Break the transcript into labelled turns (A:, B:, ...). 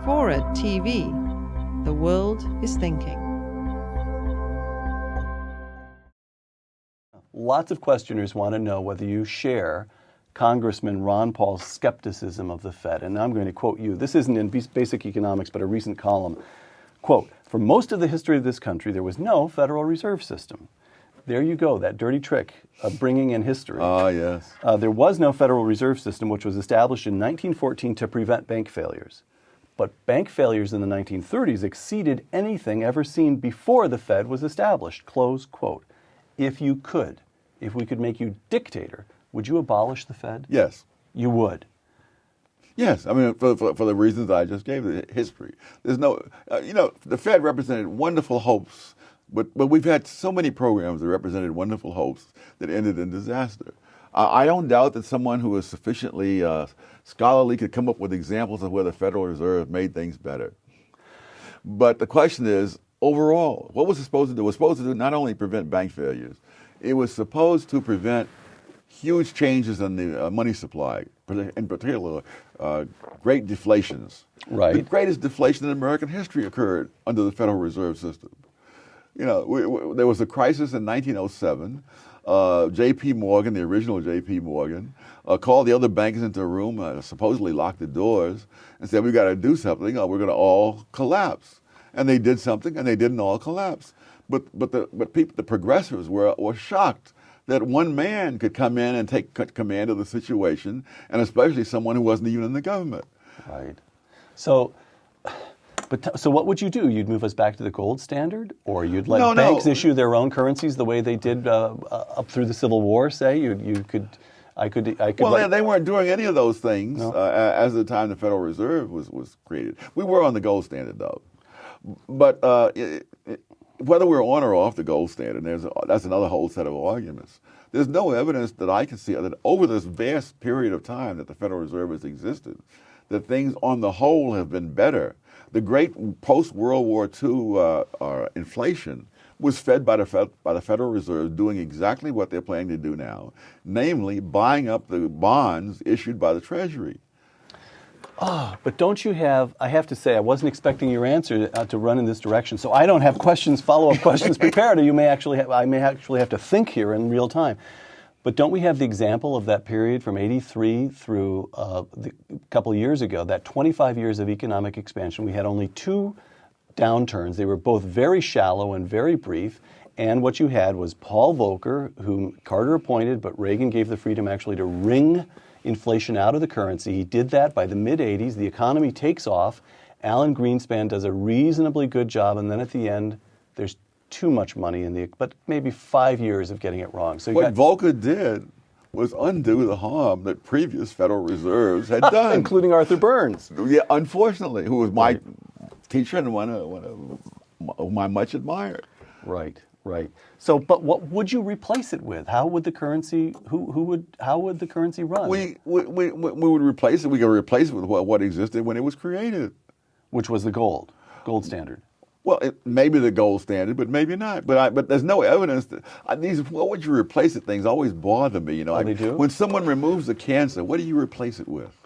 A: FORA.tv. The world is thinking.
B: Lots of questioners want to know whether you share Congressman Ron Paul's skepticism of the Fed. And I'm going to quote you. This isn't in Basic Economics, but a recent column. Quote, "For most of the history of this country, there was no Federal Reserve System." There you go, that dirty trick of bringing in history.
C: Yes.
B: There was no Federal Reserve System, which was established in 1914 to prevent bank failures. But bank failures in the 1930s exceeded anything ever seen before the Fed was established. Close quote. If we could make you dictator, would you abolish the Fed?
C: Yes.
B: You would.
C: Yes, I mean, for the reasons I just gave, the history. There's no, the Fed represented wonderful hopes, but we've had so many programs that represented wonderful hopes that ended in disaster. I don't doubt that someone who is sufficiently scholarly could come up with examples of where the Federal Reserve made things better. But the question is, overall, what was it supposed to do? It was supposed to do not only prevent bank failures, it was supposed to prevent huge changes in the money supply, in particular, great deflations.
B: Right.
C: The greatest deflation in American history occurred under the Federal Reserve System. There was a crisis in 1907. J.P. Morgan, the original J.P. Morgan, called the other bankers into a room, supposedly locked the doors, and said, "We've got to do something or we're going to all collapse." And they did something, and they didn't all collapse. But the progressives were shocked that one man could come in and take command of the situation, and especially someone who wasn't even in the government.
B: Right. So what would you do? You'd move us back to the gold standard, or you'd let banks issue their own currencies the way they did up through the Civil War? Say I could.
C: Well, they weren't doing any of those things as the time the Federal Reserve was created. We were on the gold standard, though. But whether we're on or off the gold standard, that's another whole set of arguments. There's no evidence that I can see that over this vast period of time that the Federal Reserve has existed, that things on the whole have been better. The great post-World War II inflation was fed by the Federal Reserve doing exactly what they're planning to do now, namely buying up the bonds issued by the Treasury.
B: But don't you have, I have to say, I wasn't expecting your answer to run in this direction, so I don't have follow-up questions prepared, or I may actually have to think here in real time. But don't we have the example of that period from 83 through a couple of years ago, that 25 years of economic expansion? We had only two downturns. They were both very shallow and very brief. And what you had was Paul Volcker, whom Carter appointed, but Reagan gave the freedom actually to wring inflation out of the currency. He did that by the mid-'80s. The economy takes off. Alan Greenspan does a reasonably good job, and then at the end, there's too much money but maybe 5 years of getting it wrong. So
C: what Volcker did was undo the harm that previous Federal Reserves had done,
B: including Arthur Burns.
C: Yeah, unfortunately, who was my teacher and one whom I much admired.
B: Right. Right. So, but what would you replace it with? How would the currency? How would the currency run?
C: We would replace it. We could replace it with what existed when it was created,
B: which was the gold standard.
C: Well, it may be the gold standard, but maybe not. But there's no evidence that what would you replace it? Things always bother me.
B: They do?
C: When someone removes the cancer, what do you replace it with?